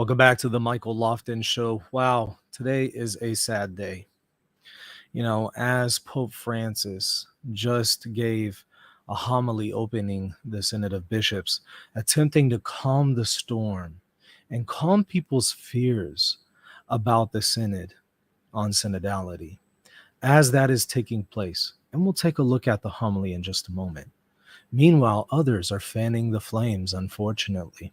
Welcome back to the Michael Lofton Show. Wow, today is a sad day. As Pope Francis just gave a homily opening the Synod of Bishops, attempting to calm the storm and calm people's fears about the Synod on synodality. As that is taking place, and we'll take a look at the homily in just a moment. Meanwhile, others are fanning the flames, unfortunately.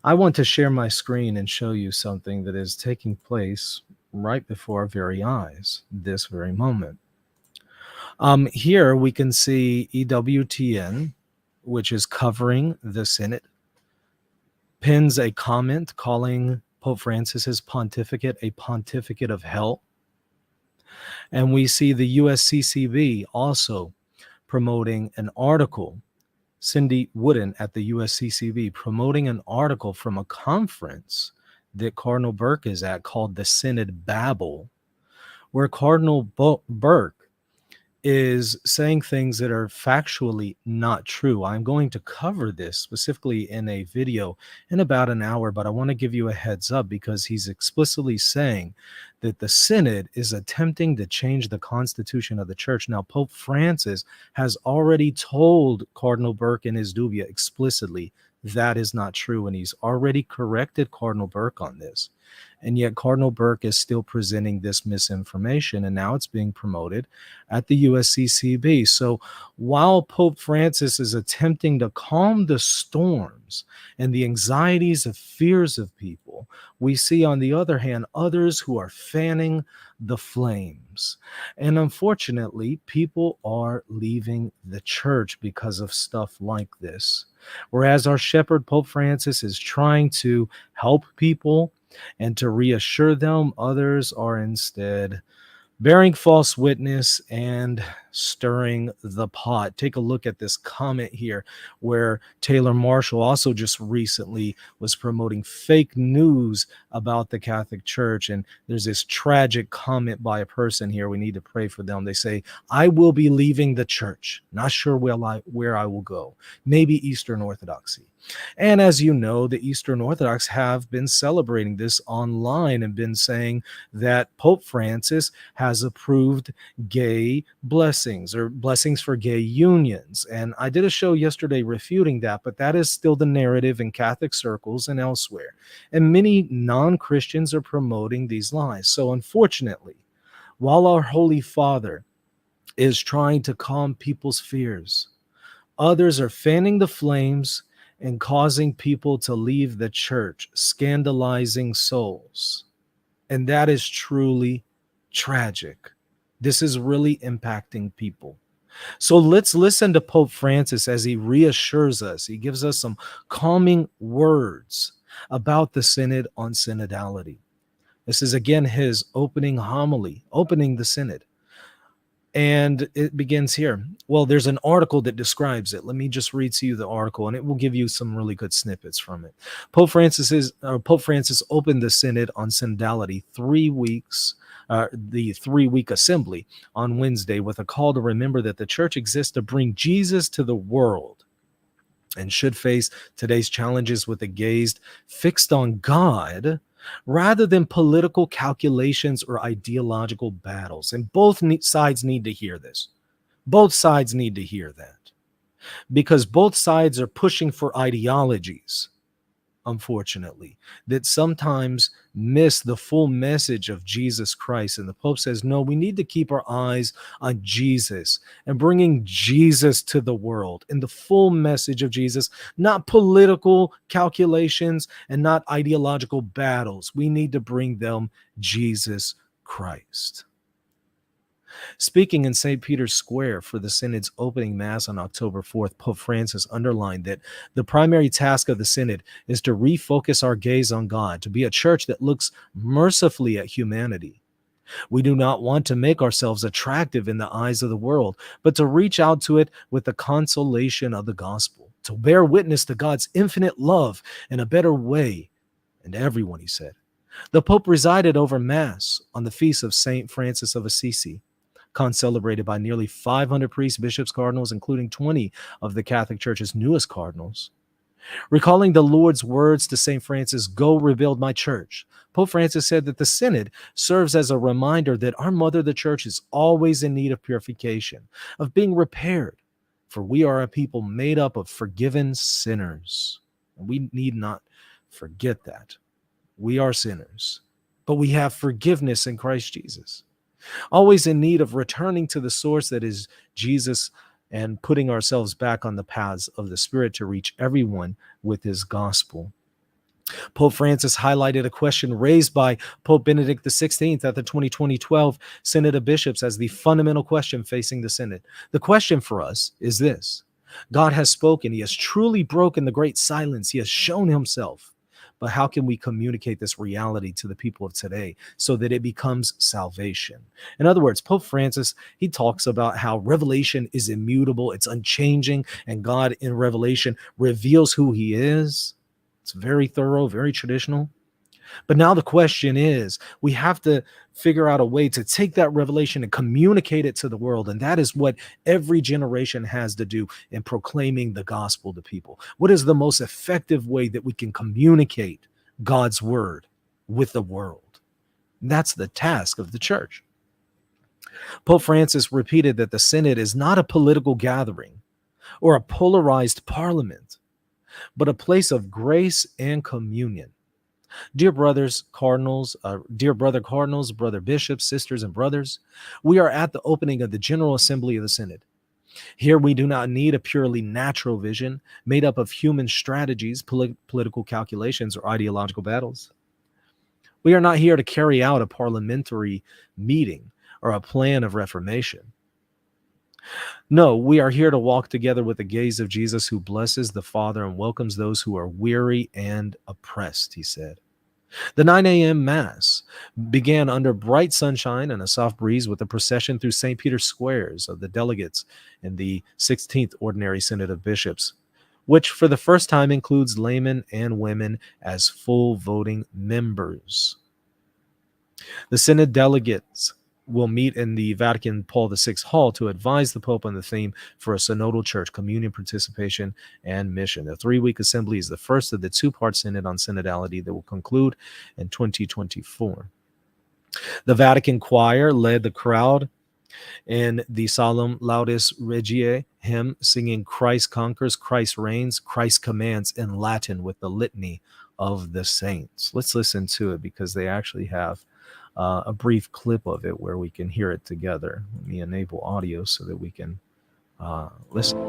I want to share my screen and show you something that is taking place right before our very eyes, this very moment. Here we can see EWTN, which is covering the Synod, pins a comment calling Pope Francis's pontificate a pontificate of hell. And we see the USCCB also promoting an article, Cindy Wooden at the USCCB, promoting an article from a conference that Cardinal Burke is at called the Synod Babel, where Cardinal Burke is saying things that are factually not true. I'm going to cover this specifically in a video in about an hour, but I want to give you a heads up because he's explicitly saying that the Synod is attempting to change the constitution of the church. Now, Pope Francis has already told Cardinal Burke in his dubia explicitly that is not true, and he's already corrected Cardinal Burke on this. And yet Cardinal Burke is still presenting this misinformation, and now it's being promoted at the USCCB. So while Pope Francis is attempting to calm the storms and the anxieties and fears of people, we see, on the other hand, others who are fanning the flames. And unfortunately, people are leaving the church because of stuff like this. Whereas our shepherd, Pope Francis, is trying to help people and to reassure them, others are instead bearing false witness and stirring the pot. Take a look at this comment here where Taylor Marshall also just recently was promoting fake news about the Catholic Church. And there's this tragic comment by a person here. We need to pray for them. They say, "I will be leaving the church. Not sure where I will go. Maybe Eastern Orthodoxy." And as you know, the Eastern Orthodox have been celebrating this online and been saying that Pope Francis has approved gay blessings or blessings for gay unions. And I did a show yesterday refuting that, but that is still the narrative in Catholic circles and elsewhere. And many non-Christians are promoting these lies. So unfortunately, while our Holy Father is trying to calm people's fears, others are fanning the flames and causing people to leave the church, scandalizing souls. And that is truly tragic. This is really impacting people. So let's listen to Pope Francis as he reassures us. He gives us some calming words about the Synod on synodality. This is again his opening homily, opening the Synod. And it begins here. Well, there's an article that describes it. Let me just read to you the article, and it will give you some really good snippets from it. Pope Francis opened the Synod on synodality 3 weeks, the 3-week assembly on Wednesday, with a call to remember that the church exists to bring Jesus to the world and should face today's challenges with a gaze fixed on God rather than political calculations or ideological battles. And both sides need to hear this. Both sides need to hear that, because both sides are pushing for ideologies, unfortunately, that sometimes miss the full message of Jesus Christ. And the Pope says, no, we need to keep our eyes on Jesus and bringing Jesus to the world and the full message of Jesus, not political calculations and not ideological battles. We need to bring them Jesus Christ. Speaking in St. Peter's Square for the Synod's opening Mass on October 4th, Pope Francis underlined that the primary task of the Synod is to refocus our gaze on God, to be a church that looks mercifully at humanity. We do not want to make ourselves attractive in the eyes of the world, but to reach out to it with the consolation of the gospel, to bear witness to God's infinite love in a better way. And everyone, he said. The Pope presided over Mass on the feast of St. Francis of Assisi, celebrated by nearly 500 priests, bishops, cardinals, including 20 of the Catholic Church's newest cardinals. Recalling the Lord's words to St. Francis, "Go rebuild my church," Pope Francis said that the Synod serves as a reminder that our Mother, the Church, is always in need of purification, of being repaired, for we are a people made up of forgiven sinners. And we need not forget that. We are sinners, but we have forgiveness in Christ Jesus. Always in need of returning to the source that is Jesus and putting ourselves back on the paths of the Spirit to reach everyone with his gospel. Pope Francis highlighted a question raised by Pope Benedict XVI at the 2012 Synod of Bishops as the fundamental question facing the Synod. The question for us is this: God has spoken. He has truly broken the great silence. He has shown himself. But how can we communicate this reality to the people of today so that it becomes salvation? In other words, Pope Francis, he talks about how revelation is immutable, it's unchanging, and God in revelation reveals who he is. It's very thorough, very traditional. But now the question is, we have to figure out a way to take that revelation and communicate it to the world. And that is what every generation has to do in proclaiming the gospel to people. What is the most effective way that we can communicate God's word with the world? And that's the task of the church. Pope Francis repeated that the Synod is not a political gathering or a polarized parliament, but a place of grace and communion. Dear brothers, cardinals, brother bishops, sisters, and brothers, we are at the opening of the General Assembly of the Synod. Here we do not need a purely natural vision made up of human strategies, political calculations, or ideological battles. We are not here to carry out a parliamentary meeting or a plan of reformation. No, we are here to walk together with the gaze of Jesus, who blesses the Father and welcomes those who are weary and oppressed, he said. The 9 a.m. Mass began under bright sunshine and a soft breeze with a procession through St. Peter's Squares of the delegates in the 16th Ordinary Synod of Bishops, which for the first time includes laymen and women as full voting members. The Synod delegates will meet in the Vatican Paul VI Hall to advise the Pope on the theme for a synodal church, communion, participation, and mission. The 3-week assembly is the first of the 2-part synod on synodality that will conclude in 2024. The Vatican choir led the crowd in the Solemn Laudes Regiae hymn, singing "Christ conquers, Christ reigns, Christ commands" in Latin with the litany of the saints. Let's listen to it because they actually have a brief clip of it where we can hear it together. Let me enable audio so that we can listen.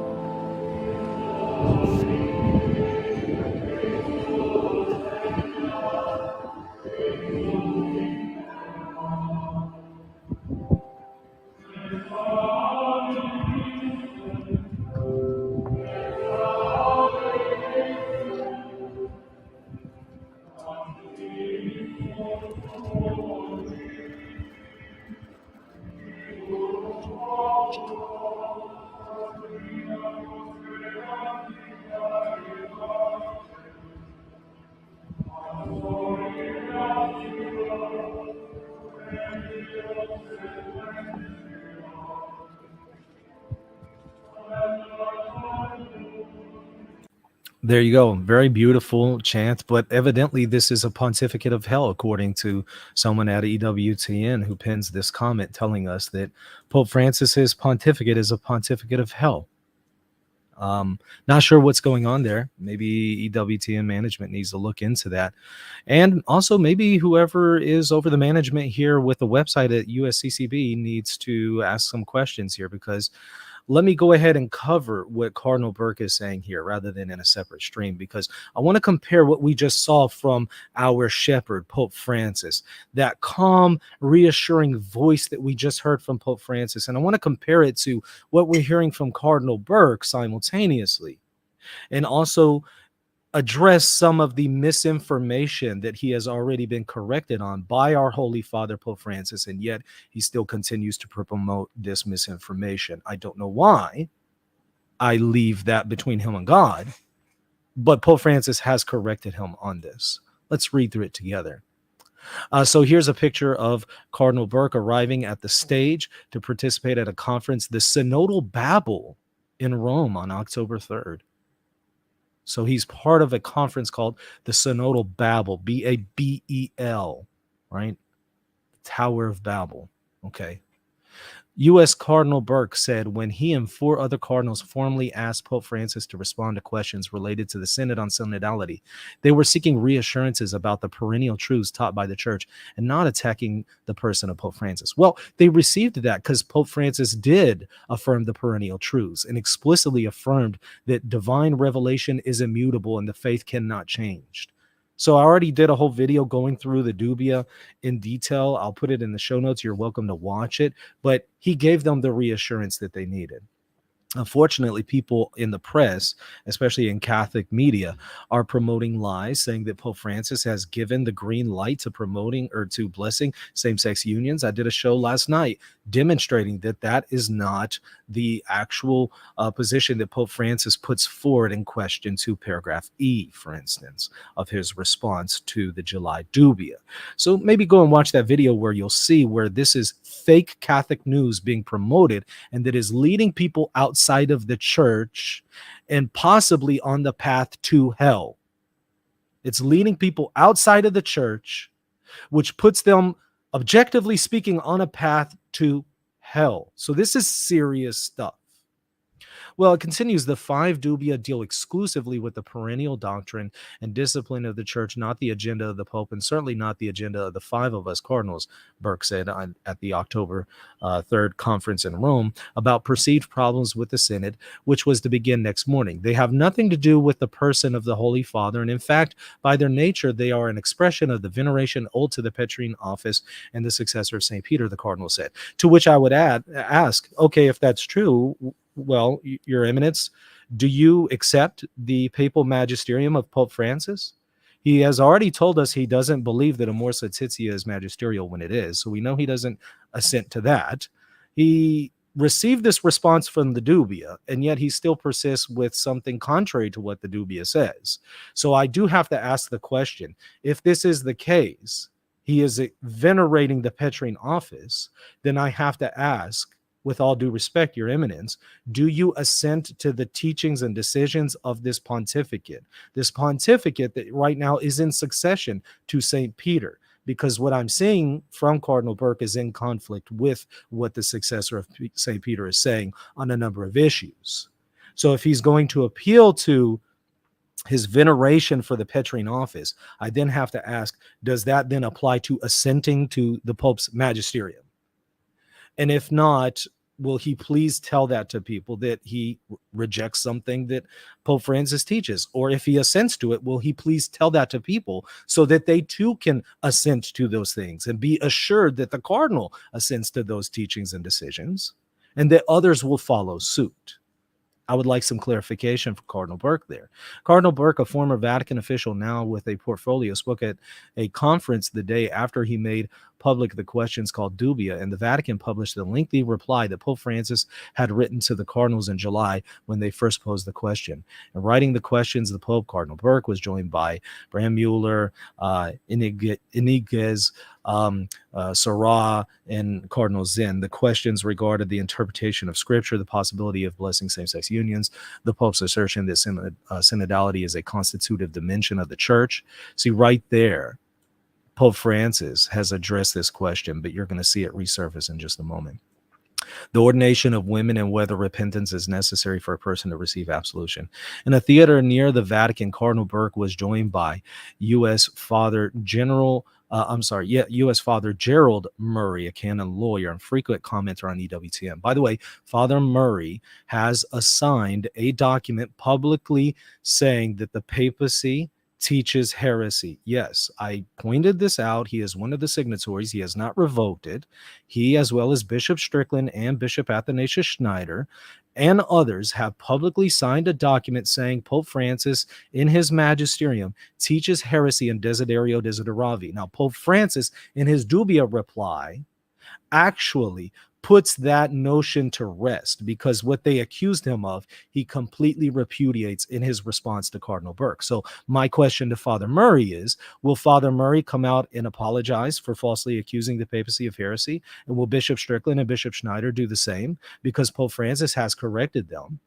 There you go. Very beautiful chant, but evidently this is a pontificate of hell, according to someone at EWTN who pins this comment telling us that Pope Francis's pontificate is a pontificate of hell. Not sure what's going on there. Maybe EWTN management needs to look into that. And also maybe whoever is over the management here with the website at USCCB needs to ask some questions here, because let me go ahead and cover what Cardinal Burke is saying here rather than in a separate stream, because I want to compare what we just saw from our shepherd, Pope Francis, that calm, reassuring voice that we just heard from Pope Francis. And I want to compare it to what we're hearing from Cardinal Burke simultaneously, and also address some of the misinformation that he has already been corrected on by our Holy Father, Pope Francis, and yet he still continues to promote this misinformation. I don't know why. I leave that between him and God, but Pope Francis has corrected him on this. Let's read through it together. So here's a picture of Cardinal Burke arriving at the stage to participate at a conference, the Synodal Babel in Rome on October 3rd. So he's part of a conference called the Synodal Babel, Babel, right? Tower of Babel. Okay. U.S. Cardinal Burke said when he and 4 other cardinals formally asked Pope Francis to respond to questions related to the Synod on synodality, they were seeking reassurances about the perennial truths taught by the Church and not attacking the person of Pope Francis. Well, they received that because Pope Francis did affirm the perennial truths and explicitly affirmed that divine revelation is immutable and the faith cannot change. So I already did a whole video going through the dubia in detail. I'll put it in the show notes. You're welcome to watch it. But he gave them the reassurance that they needed. Unfortunately, people in the press, especially in Catholic media, are promoting lies, saying that Pope Francis has given the green light to promoting or to blessing same-sex unions. I did a show last night demonstrating that that is not the actual position that Pope Francis puts forward in question 2, paragraph E, for instance, of his response to the July dubia. So maybe go and watch that video where you'll see where this is fake Catholic news being promoted and that is leading people outside of the church and possibly on the path to hell. It's leading people outside of the church, which puts them, objectively speaking, on a path to hell. So this is serious stuff. Well, it continues. The 5 dubia deal exclusively with the perennial doctrine and discipline of the church, not the agenda of the Pope, and certainly not the agenda of the 5 of us cardinals, Burke said at the October 3rd conference in Rome about perceived problems with the Synod, which was to begin next morning. They have nothing to do with the person of the Holy Father, and in fact, by their nature, they are an expression of the veneration owed to the Petrine office and the successor of St. Peter, the cardinal said. To which I would ask, okay, if that's true, well, Your Eminence, do you accept the papal magisterium of Pope Francis? He has already told us he doesn't believe that Amor Laetitia is magisterial when it is, so we know he doesn't assent to that. He received this response from the dubia, and yet he still persists with something contrary to what the dubia says. So I do have to ask the question, if this is the case, he is venerating the Petrine office, then I have to ask, with all due respect, Your Eminence, do you assent to the teachings and decisions of this pontificate that right now is in succession to St. Peter? Because what I'm seeing from Cardinal Burke is in conflict with what the successor of St. Peter is saying on a number of issues. So if he's going to appeal to his veneration for the Petrine office, I then have to ask, does that then apply to assenting to the Pope's magisterium? And if not, will he please tell that to people that he rejects something that Pope Francis teaches? Or if he assents to it, will he please tell that to people so that they too can assent to those things and be assured that the cardinal assents to those teachings and decisions and that others will follow suit? I would like some clarification for Cardinal Burke there. Cardinal Burke, a former Vatican official now with a portfolio, spoke at a conference the day after he made public the questions called dubia, and the Vatican published a lengthy reply that Pope Francis had written to the cardinals in July when they first posed the question. In writing the questions, the Pope, Cardinal Burke, was joined by Bram Mueller, Iniguez, Sarah, and Cardinal Zen. The questions regarded the interpretation of Scripture, the possibility of blessing same-sex unions, the Pope's assertion that synodality is a constitutive dimension of the Church. See, right there, Pope Francis has addressed this question, but you're going to see it resurface in just a moment. The ordination of women and whether repentance is necessary for a person to receive absolution. In a theater near the Vatican, Cardinal Burke was joined by U.S. Father Gerald Murray, a canon lawyer and frequent commenter on EWTN. By the way, Father Murray has assigned a document publicly saying that the papacy teaches heresy. Yes, I pointed this out. He is one of the signatories. He has not revoked it. He, as well as Bishop Strickland and Bishop Athanasius Schneider and others, have publicly signed a document saying Pope Francis in his magisterium teaches heresy in Desiderio Desideravi. Now, Pope Francis in his dubia reply actually puts that notion to rest, because what they accused him of, he completely repudiates in his response to Cardinal Burke. So my question to Father Murray is, will Father Murray come out and apologize for falsely accusing the papacy of heresy? And will Bishop Strickland and Bishop Schneider do the same? Because Pope Francis has corrected them.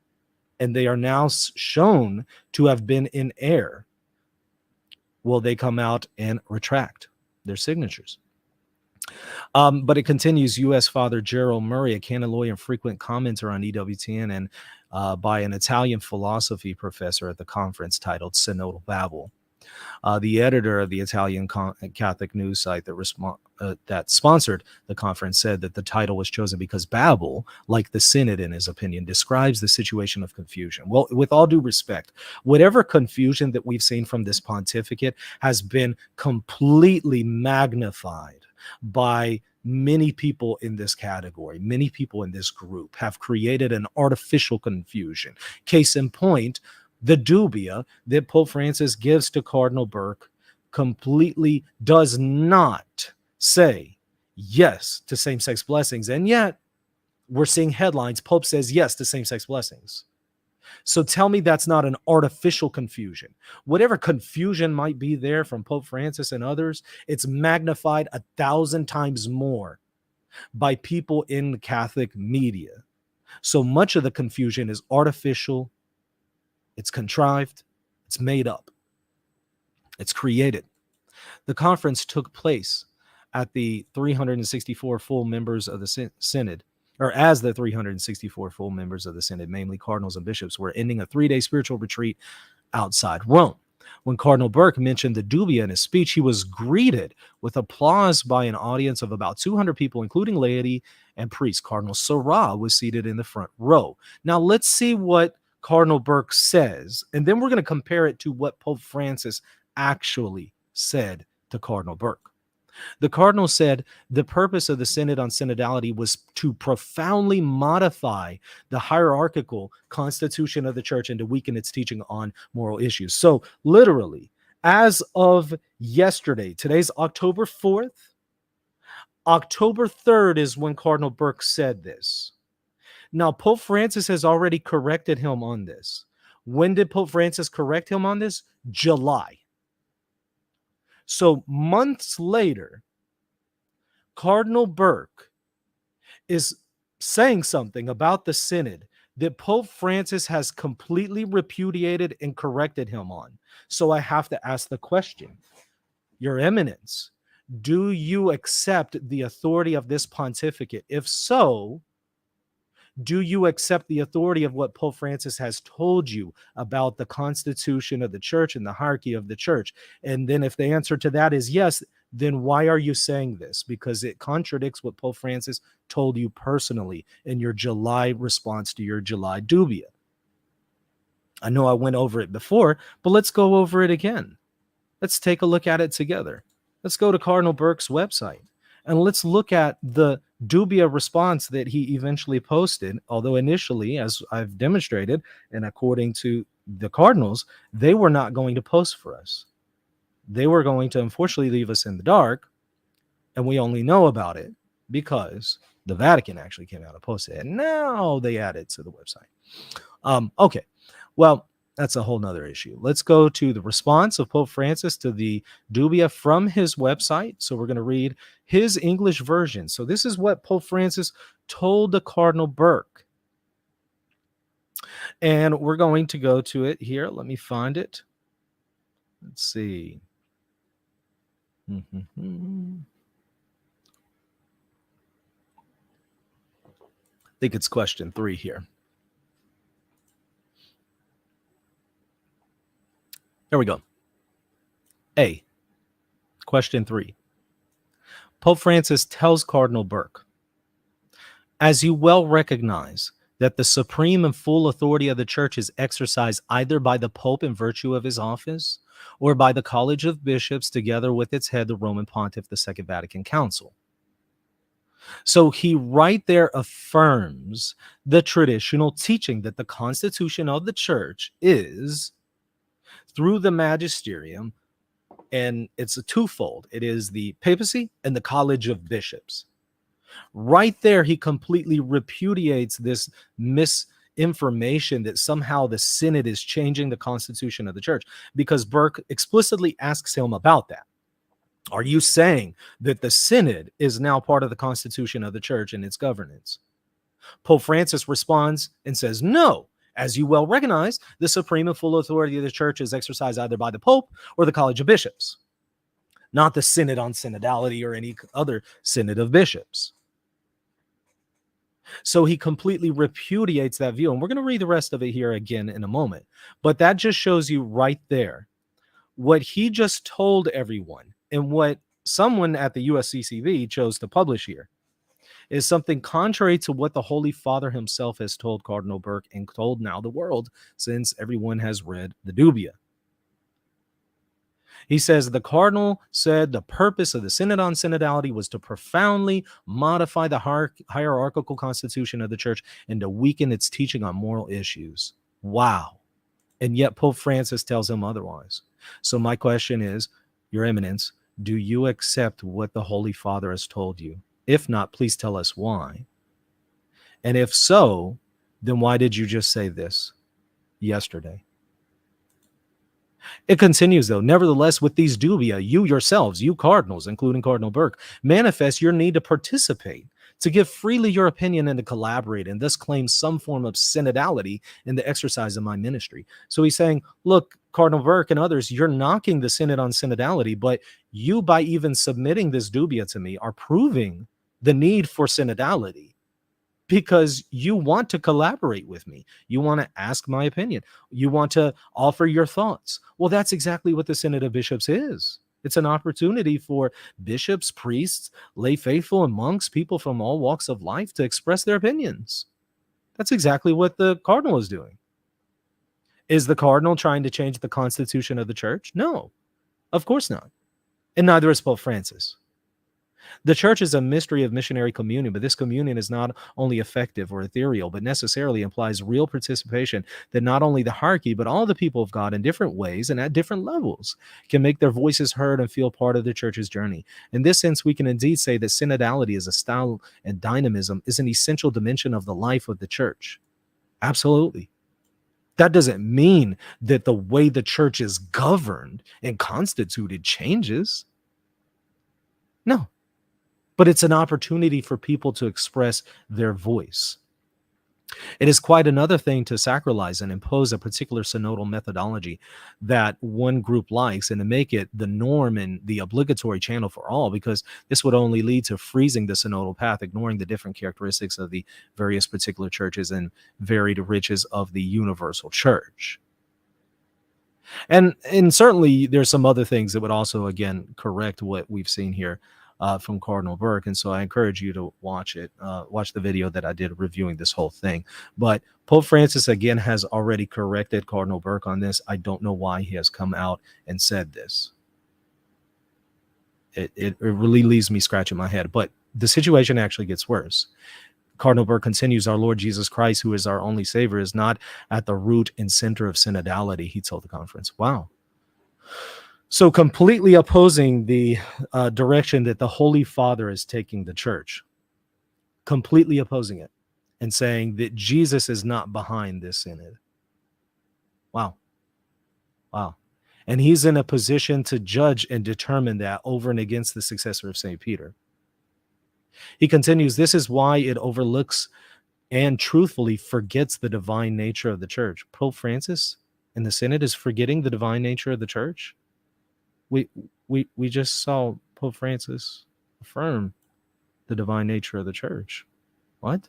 and they are now shown to have been in error, will they come out and retract their signatures? But it continues. U.S. Father Gerald Murray, a canon lawyer and frequent commenter on EWTN, and by an Italian philosophy professor at the conference titled Synodal Babel. The editor of the Italian Catholic news site that sponsored the conference said that the title was chosen because Babel, like the Synod in his opinion, describes the situation of confusion. Well, with all due respect, whatever confusion that we've seen from this pontificate has been completely magnified by many people in this category. Many people in this group have created an artificial confusion. Case in point, the dubia that Pope Francis gives to Cardinal Burke completely does not say yes to same-sex blessings. And yet we're seeing headlines, Pope says yes to same-sex blessings. So tell me that's not an artificial confusion. Whatever confusion might be there from Pope Francis and others, it's magnified 1,000 times more by people in the Catholic media. So much of the confusion is artificial, it's contrived, it's made up, it's created. The conference took place at the 364 full members of the Synod, or as the 364 full members of the Synod, mainly cardinals and bishops, were ending a 3-day spiritual retreat outside Rome. When Cardinal Burke mentioned the dubia in his speech, he was greeted with applause by an audience of about 200 people, including laity and priests. Cardinal Sarah was seated in the front row. Now let's see what Cardinal Burke says, and then we're going to compare it to what Pope Francis actually said to Cardinal Burke. The Cardinal said the purpose of the Synod on synodality was to profoundly modify the hierarchical constitution of the church and to weaken its teaching on moral issues. So literally, as of yesterday, today's October 4th, October 3rd is when Cardinal Burke said this. Now, Pope Francis has already corrected him on this. When did Pope Francis correct him on this? July. So months later, Cardinal Burke is saying something about the Synod that Pope Francis has completely repudiated and corrected him on. So I have to ask the question, Your Eminence, do you accept the authority of this pontificate? If so, do you accept the authority of what Pope Francis has told you about the constitution of the church and the hierarchy of the church? And then if the answer to that is yes, then why are you saying this? Because it contradicts what Pope Francis told you personally in your July response to your July dubia. I know I went over it before, but let's go over it again. Let's take a look at it together. Let's go to Cardinal Burke's website and let's look at the dubia response that he eventually posted, although initially, as I've demonstrated, and according to the cardinals, they were not going to post for us. They were going to unfortunately leave us in the dark, and we only know about it because the Vatican actually came out and posted it. And now they add it to the website. Okay, well, that's a whole nother issue. Let's go to the response of Pope Francis to the dubia from his website. So we're going to read his English version. So this is what Pope Francis told the Cardinal Burke. And we're going to go to it here. Let me find it. Let's see. I think it's question 3 here. There we go. A, question 3. Pope Francis tells Cardinal Burke, as you well recognize that the supreme and full authority of the church is exercised either by the Pope in virtue of his office or by the College of Bishops together with its head, the Roman Pontiff, the Second Vatican Council. So he right there affirms the traditional teaching that the constitution of the church is through the magisterium, and it's a twofold. It is the papacy and the College of Bishops. Right there, he completely repudiates this misinformation that somehow the Synod is changing the constitution of the church, because Burke explicitly asks him about that. Are you saying that the Synod is now part of the constitution of the church and its governance? Pope Francis responds and says, no, As you well recognize, the supreme and full authority of the church is exercised either by the Pope or the College of Bishops, not the Synod on Synodality or any other Synod of Bishops. So he completely repudiates that view. And we're going to read the rest of it here again in a moment. But that just shows you right there what he just told everyone and what someone at the USCCB chose to publish here is something contrary to what the Holy Father himself has told Cardinal Burke and told now the world, since everyone has read the Dubia. He says the Cardinal said the purpose of the Synod on Synodality was to profoundly modify the hierarchical constitution of the church and to weaken its teaching on moral issues. Wow. And yet Pope Francis tells him otherwise. So my question is, Your Eminence, do you accept what the Holy Father has told you? If not, please tell us why. And if so, then why did you just say this yesterday? It continues, though. Nevertheless, with these dubia, you yourselves, you cardinals, including Cardinal Burke, manifest your need to participate, to give freely your opinion and to collaborate, and thus claim some form of synodality in the exercise of my ministry. So he's saying, look, Cardinal Burke and others, you're knocking the Synod on Synodality, but you, by even submitting this dubia to me, are proving the need for synodality because you want to collaborate with me. You want to ask my opinion. You want to offer your thoughts. Well, that's exactly what the Synod of Bishops is. It's an opportunity for bishops, priests, lay faithful, and monks, people from all walks of life to express their opinions. That's exactly what the Cardinal is doing. Is the Cardinal trying to change the constitution of the church? No, of course not. And neither is Pope Francis. The church is a mystery of missionary communion, but this communion is not only effective or ethereal, but necessarily implies real participation that not only the hierarchy, but all the people of God in different ways and at different levels can make their voices heard and feel part of the church's journey. In this sense, we can indeed say that synodality as a style and dynamism is an essential dimension of the life of the church. Absolutely. That doesn't mean that the way the church is governed and constituted changes. No. But it's an opportunity for people to express their voice. It is quite another thing to sacralize and impose a particular synodal methodology that one group likes and to make it the norm and the obligatory channel for all, because this would only lead to freezing the synodal path, ignoring the different characteristics of the various particular churches and varied riches of the universal church. And certainly there's some other things that would also, again, correct what we've seen here from Cardinal Burke. And so I encourage you to watch it, watch the video that I did reviewing this whole thing. But Pope Francis, again, has already corrected Cardinal Burke on this. I don't know why he has come out and said this. It really leaves me scratching my head. But the situation actually gets worse. Cardinal Burke continues, our Lord Jesus Christ, who is our only Savior, is not at the root and center of synodality, he told the conference. Wow. So completely opposing the direction that the Holy Father is taking the church, completely opposing it and saying that Jesus is not behind this synod. Wow. Wow. And he's in a position to judge and determine that over and against the successor of St. Peter. He continues, this is why it overlooks and truthfully forgets the divine nature of the church. Pope Francis and the synod is forgetting the divine nature of the church. We just saw Pope Francis affirm the divine nature of the church. What?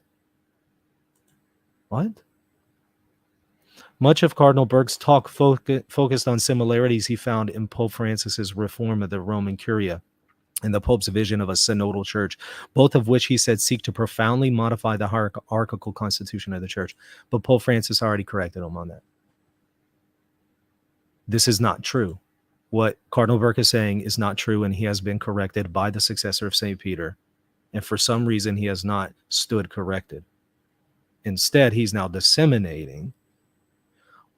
Much of Cardinal Burke's talk focused on similarities he found in Pope Francis's reform of the Roman Curia and the Pope's vision of a synodal church, both of which he said seek to profoundly modify the hierarchical constitution of the church. But Pope Francis already corrected him on that. This is not true. What Cardinal Burke is saying is not true, and he has been corrected by the successor of St. Peter. And for some reason, he has not stood corrected. Instead, he's now disseminating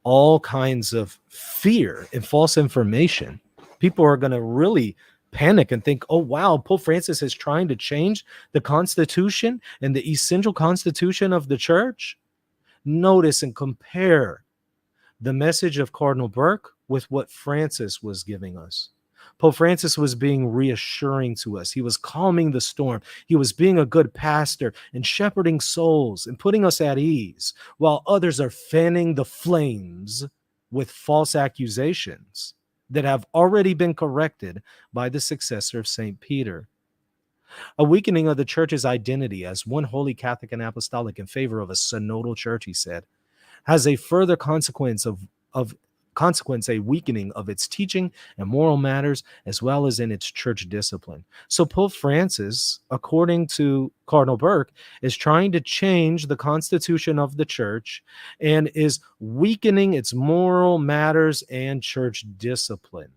all kinds of fear and false information. People are going to really panic and think, oh, wow, Pope Francis is trying to change the constitution and the essential constitution of the church. Notice and compare the message of Cardinal Burke with what Francis was giving us. Pope Francis was being reassuring to us. He was calming the storm. He was being a good pastor and shepherding souls and putting us at ease, while others are fanning the flames with false accusations that have already been corrected by the successor of St. Peter. A weakening of the church's identity as one holy Catholic and apostolic in favor of a synodal church, he said, has a further consequence a weakening of its teaching and moral matters, as well as in its church discipline. So Pope Francis, according to Cardinal Burke, is trying to change the constitution of the church and is weakening its moral matters and church discipline.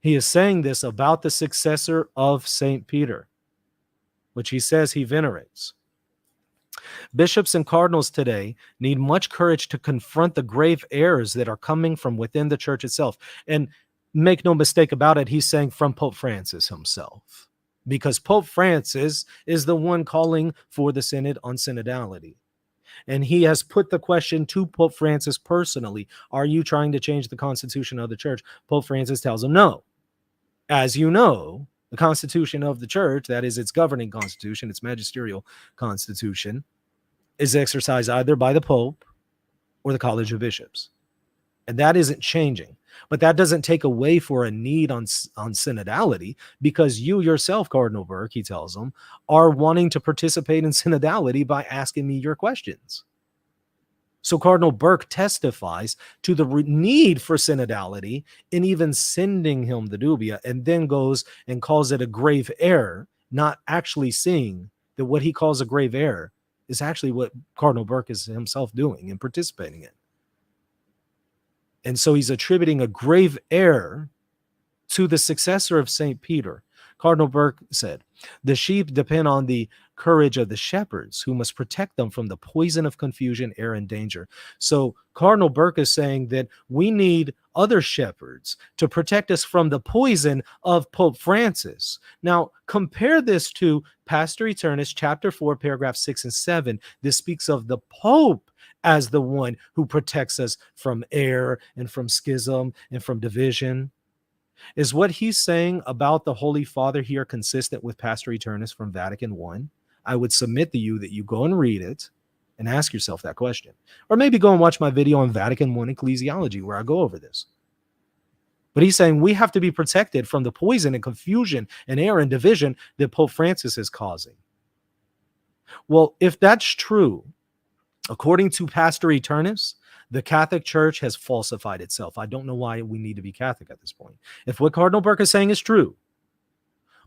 He is saying this about the successor of St. Peter, which he says he venerates. Bishops and cardinals today need much courage to confront the grave errors that are coming from within the church itself. And make no mistake about it, he's saying from Pope Francis himself, because Pope Francis is the one calling for the Synod on synodality. And he has put the question to Pope Francis personally: are you trying to change the constitution of the church? Pope Francis tells him no. As you know, the constitution of the church, that is its governing constitution, its magisterial constitution, is exercised either by the Pope or the College of Bishops. And that isn't changing. But that doesn't take away for a need on synodality, because you yourself, Cardinal Burke, he tells them, are wanting to participate in synodality by asking me your questions. So Cardinal Burke testifies to the need for synodality in even sending him the dubia, and then goes and calls it a grave error, not actually seeing that what he calls a grave error is actually what Cardinal Burke is himself doing and participating in. And so he's attributing a grave error to the successor of St. Peter. Cardinal Burke said, "The sheep depend on the courage of the shepherds, who must protect them from the poison of confusion, error, and danger." So Cardinal Burke is saying that we need other shepherds to protect us from the poison of Pope Francis. Now, compare this to Pastor Eternus, chapter 4, paragraph 6 and 7. This speaks of the Pope as the one who protects us from error and from schism and from division. Is what he's saying about the Holy Father here consistent with Pastor Eternus from Vatican I? I would submit to you that you go and read it and ask yourself that question. Or maybe go and watch my video on Vatican I ecclesiology where I go over this. But he's saying we have to be protected from the poison and confusion and error and division that Pope Francis is causing. Well, if that's true, according to Pastor Eternus, the Catholic Church has falsified itself. I don't know why we need to be Catholic at this point. If what Cardinal Burke is saying is true,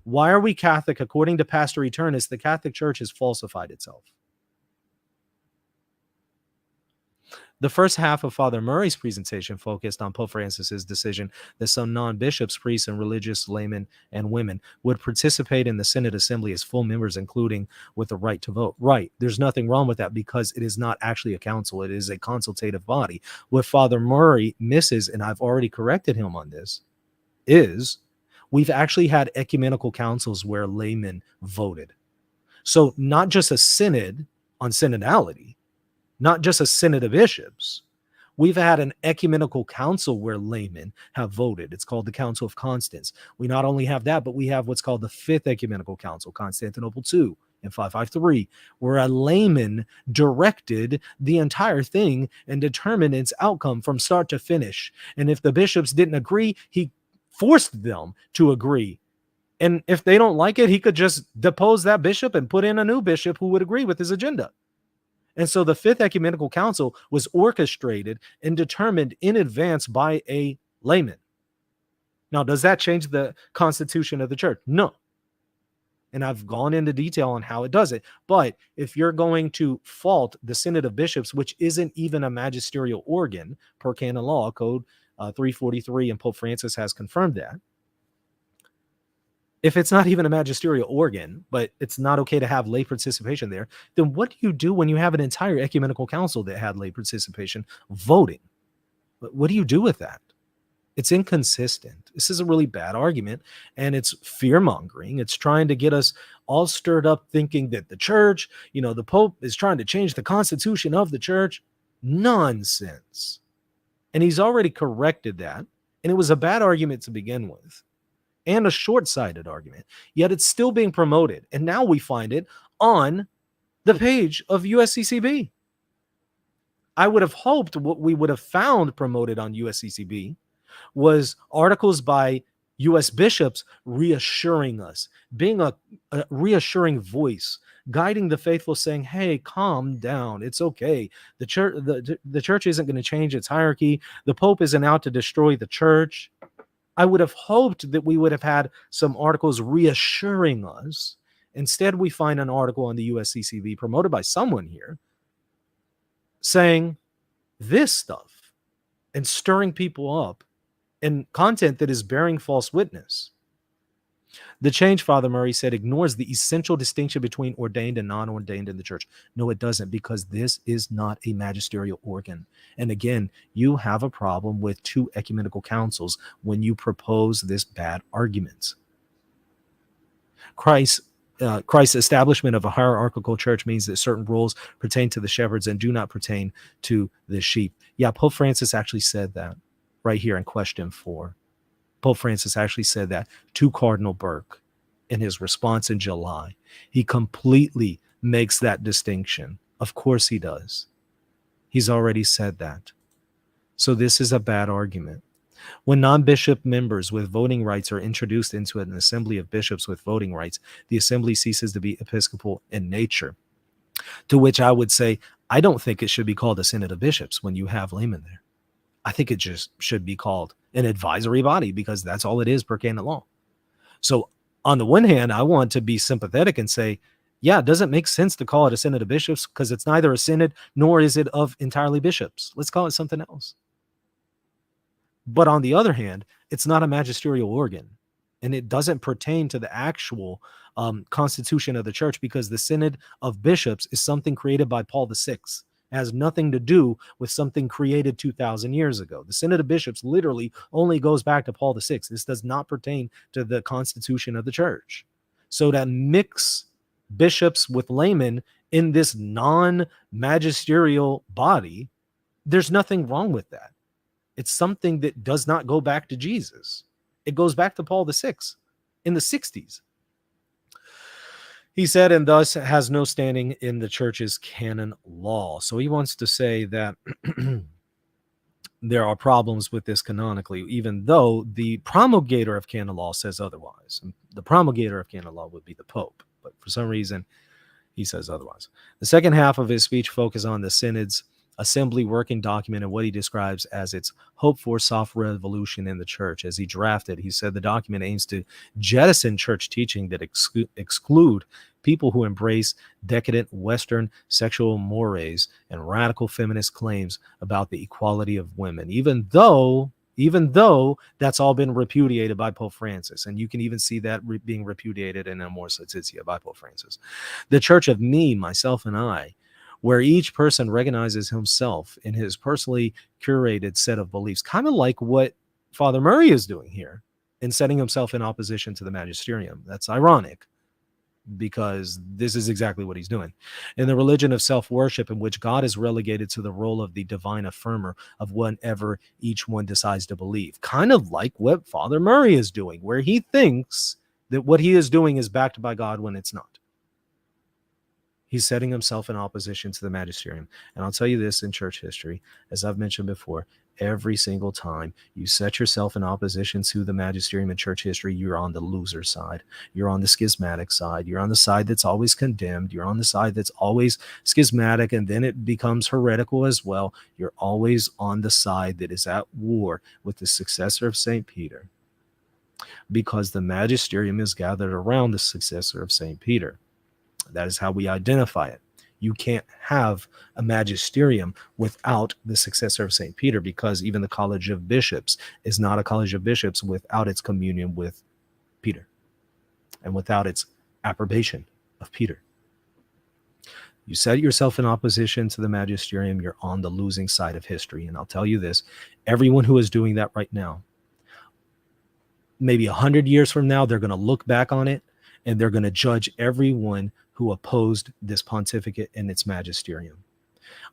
why are we Catholic? According to Pastor Eternus, the Catholic Church has falsified itself. The first half of Father Murray's presentation focused on Pope Francis's decision that some non-bishops, priests, and religious laymen and women would participate in the Synod Assembly as full members, including with the right to vote. Right. There's nothing wrong with that, because it is not actually a council. It is a consultative body. What Father Murray misses, and I've already corrected him on this, is we've actually had ecumenical councils where laymen voted. So not just a synod on synodality, not just a synod of bishops. We've had an ecumenical council where laymen have voted. It's called the Council of Constance. We not only have that, but we have what's called the Fifth Ecumenical Council, Constantinople II in 553, where a layman directed the entire thing and determined its outcome from start to finish. And if the bishops didn't agree, he forced them to agree. And if they don't like it, he could just depose that bishop and put in a new bishop who would agree with his agenda. And so the Fifth Ecumenical Council was orchestrated and determined in advance by a layman. Now, does that change the constitution of the church? No. And I've gone into detail on how it does it. But if you're going to fault the Synod of Bishops, which isn't even a magisterial organ per canon law, Code 343, and Pope Francis has confirmed that, if it's not even a magisterial organ, but it's not okay to have lay participation there, then what do you do when you have an entire ecumenical council that had lay participation voting? What do you do with that? It's inconsistent. This is a really bad argument, and it's fear-mongering. It's trying to get us all stirred up thinking that the church, the Pope is trying to change the constitution of the church. Nonsense. And he's already corrected that And it was a bad argument to begin with, and a short-sighted argument, yet it's still being promoted. And now we find it on the page of USCCB. I would have hoped what we would have found promoted on USCCB was articles by U.S. bishops reassuring us, being a reassuring voice, guiding the faithful, saying, hey, calm down. It's okay. The church isn't going to change its hierarchy. The Pope isn't out to destroy the church. I would have hoped that we would have had some articles reassuring us. Instead, we find an article on the USCCB promoted by someone here saying this stuff and stirring people up and content that is bearing false witness. The change, Father Murray said, ignores the essential distinction between ordained and non-ordained in the church. No, it doesn't, because this is not a magisterial organ. And again, you have a problem with two ecumenical councils when you propose this bad argument. Christ's establishment of a hierarchical church means that certain rules pertain to the shepherds and do not pertain to the sheep. Yeah, Pope Francis actually said that right here in question 4. Pope Francis actually said that to Cardinal Burke in his response in July. He completely makes that distinction. Of course he does. He's already said that. So this is a bad argument. When non-bishop members with voting rights are introduced into an assembly of bishops with voting rights, the assembly ceases to be episcopal in nature. To which I would say, I don't think it should be called a synod of bishops when you have laymen there. I think it just should be called an advisory body, because that's all it is per canon law. So on the one hand, I want to be sympathetic and say, yeah, it doesn't make sense to call it a synod of bishops because it's neither a synod nor is it of entirely bishops. Let's call it something else. But on the other hand, it's not a magisterial organ, and it doesn't pertain to the actual constitution of the church, because the synod of bishops is something created by Paul VI. It has nothing to do with something created 2,000 years ago. The synod of bishops literally only goes back to Paul VI. This does not pertain to the constitution of the church. So to mix bishops with laymen in this non-magisterial body, there's nothing wrong with that. It's something that does not go back to Jesus. It goes back to Paul VI in the 60s. He said, and thus has no standing in the church's canon law. So he wants to say that there are problems with this canonically, even though the promulgator of canon law says otherwise. The promulgator of canon law would be the Pope, but for some reason he says otherwise. The second half of his speech focuses on the synod's assembly working document and what he describes as its hope for soft revolution in the church. As he drafted, he said the document aims to jettison church teaching that exclude people who embrace decadent Western sexual mores and radical feminist claims about the equality of women, even though that's all been repudiated by Pope Francis. And you can even see that being repudiated in Amoris Laetitia by Pope Francis. The church of me, myself, and I, where each person recognizes himself in his personally curated set of beliefs, kind of like what Father Murray is doing here in setting himself in opposition to the magisterium. That's ironic, because this is exactly what he's doing. In the religion of self-worship, in which God is relegated to the role of the divine affirmer of whatever each one decides to believe, kind of like what Father Murray is doing, where he thinks that what he is doing is backed by God when it's not. He's setting himself in opposition to the magisterium. And I'll tell you this, in church history, as I've mentioned before, every single time you set yourself in opposition to the magisterium in church history, you're on the loser side. You're on the schismatic side. You're on the side that's always condemned. You're on the side that's always schismatic, and then it becomes heretical as well. You're always on the side that is at war with the successor of St. Peter, because the magisterium is gathered around the successor of St. Peter. That is how we identify it. You can't have a magisterium without the successor of St. Peter, because even the College of Bishops is not a College of Bishops without its communion with Peter and without its approbation of Peter. You set yourself in opposition to the magisterium, you're on the losing side of history. And I'll tell you this, everyone who is doing that right now, maybe 100 years from now, they're going to look back on it and they're going to judge everyone who opposed this pontificate and its magisterium.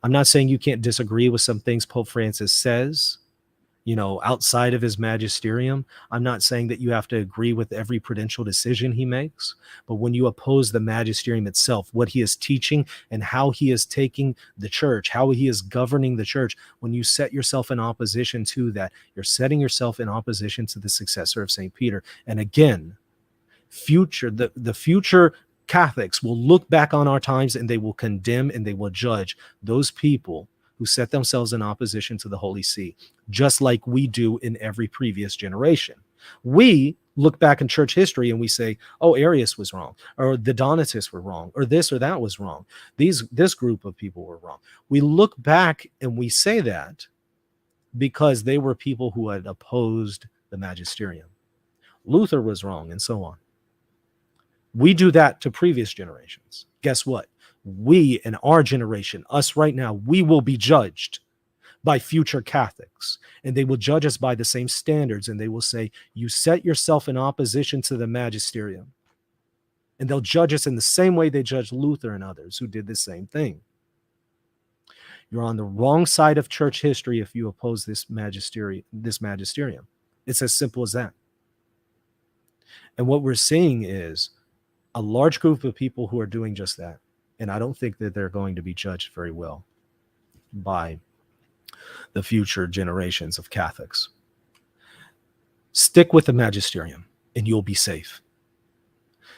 I'm not saying you can't disagree with some things Pope Francis says, outside of his magisterium. I'm not saying that you have to agree with every prudential decision he makes, but when you oppose the magisterium itself, what he is teaching and how he is taking the church, how he is governing the church, when you set yourself in opposition to that, you're setting yourself in opposition to the successor of St. Peter. And again, the future Catholics will look back on our times and they will condemn and they will judge those people who set themselves in opposition to the Holy See, just like we do in every previous generation. We look back in church history and we say, oh, Arius was wrong, or the Donatists were wrong, or this or that was wrong. This group of people were wrong. We look back and we say that because they were people who had opposed the magisterium. Luther was wrong, and so on. We do that to previous generations. Guess what? We in our generation, us right now, we will be judged by future Catholics, and they will judge us by the same standards, and they will say, you set yourself in opposition to the magisterium. And they'll judge us in the same way they judged Luther and others who did the same thing. You're on the wrong side of church history if you oppose this magisterium. It's as simple as that. And what we're seeing is a large group of people who are doing just that. And I don't think that they're going to be judged very well by the future generations of Catholics. Stick with the magisterium and you'll be safe.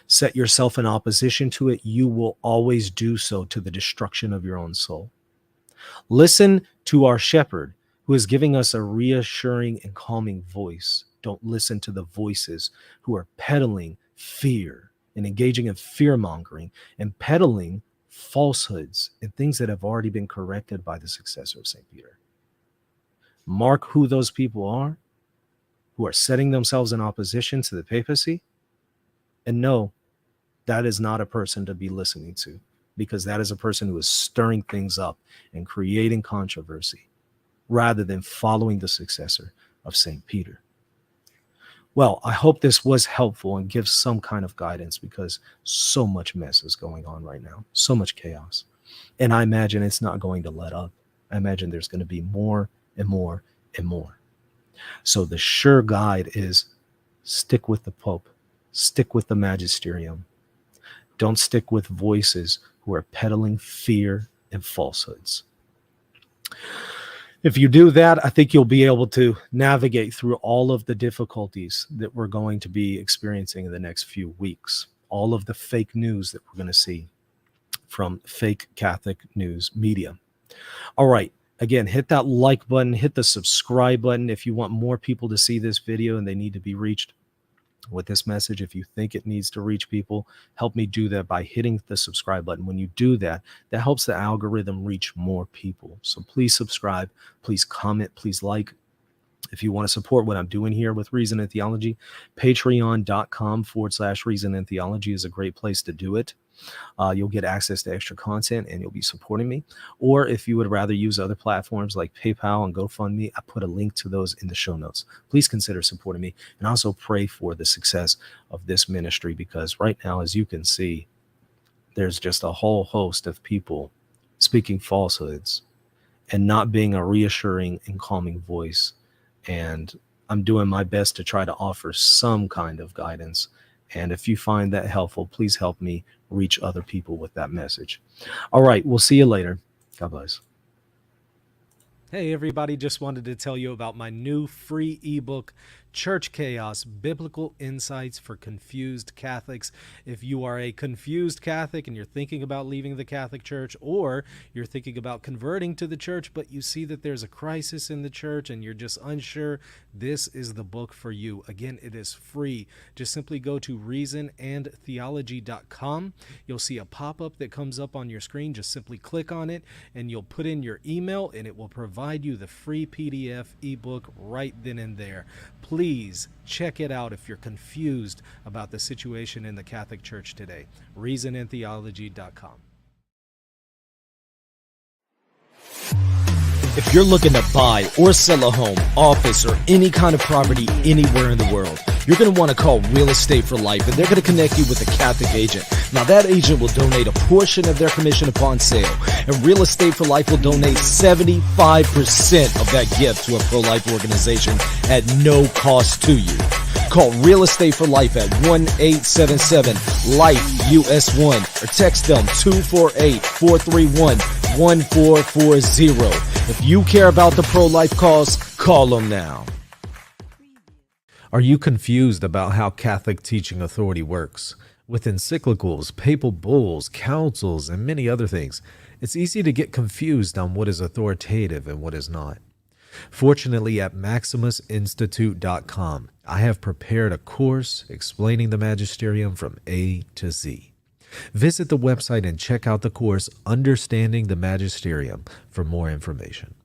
Set yourself in opposition to it. You will always do so to the destruction of your own soul. Listen to our shepherd who is giving us a reassuring and calming voice. Don't listen to the voices who are peddling fear and engaging in fear-mongering and peddling falsehoods and things that have already been corrected by the successor of St. Peter. Mark who those people are who are setting themselves in opposition to the papacy, and know that is not a person to be listening to, because that is a person who is stirring things up and creating controversy rather than following the successor of St. Peter. Well, I hope this was helpful and gives some kind of guidance, because so much mess is going on right now, so much chaos. And I imagine it's not going to let up. I imagine there's going to be more and more and more. So the sure guide is stick with the Pope, stick with the magisterium. Don't stick with voices who are peddling fear and falsehoods. If you do that, I think you'll be able to navigate through all of the difficulties that we're going to be experiencing in the next few weeks. All of the fake news that we're going to see from fake Catholic news media. All right. Again, hit that like button, hit the subscribe button if you want more people to see this video and they need to be reached with this message. If you think it needs to reach people, help me do that by hitting the subscribe button. When you do that, that helps the algorithm reach more people. So please subscribe, please comment, please like. If you want to support what I'm doing here with Reason and Theology, patreon.com/Reason and Theology is a great place to do it. You'll get access to extra content and you'll be supporting me. Or if you would rather use other platforms like PayPal and GoFundMe, I put a link to those in the show notes. Please consider supporting me, and also pray for the success of this ministry, because right now, as you can see, there's just a whole host of people speaking falsehoods and not being a reassuring and calming voice. And I'm doing my best to try to offer some kind of guidance. And if you find that helpful, please help me reach other people with that message. All right, we'll see you later. God bless. Hey, everybody, just wanted to tell you about my new free ebook, Church Chaos, Biblical Insights for Confused Catholics. If you are a confused Catholic and you're thinking about leaving the Catholic Church, or you're thinking about converting to the church, but you see that there's a crisis in the church and you're just unsure, this is the book for you. Again, it is free. Just simply go to reasonandtheology.com. You'll see a pop-up that comes up on your screen. Just simply click on it and you'll put in your email and it will provide you the free PDF ebook right then and there. Please check it out if you're confused about the situation in the Catholic Church today. reasonandtheology.com. If you're looking to buy or sell a home, office, or any kind of property anywhere in the world, you're going to want to call Real Estate for Life, and they're going to connect you with a Catholic agent. Now, that agent will donate a portion of their commission upon sale, and Real Estate for Life will donate 75% of that gift to a pro-life organization at no cost to you. Call Real Estate for Life at 1-877-LIFE-US1 or text them 248-431-1440. If you care about the pro-life cause, call them now. Are you confused about how Catholic teaching authority works? With encyclicals, papal bulls, councils, and many other things, it's easy to get confused on what is authoritative and what is not. Fortunately, at MaximusInstitute.com, I have prepared a course explaining the Magisterium from A to Z. Visit the website and check out the course Understanding the Magisterium for more information.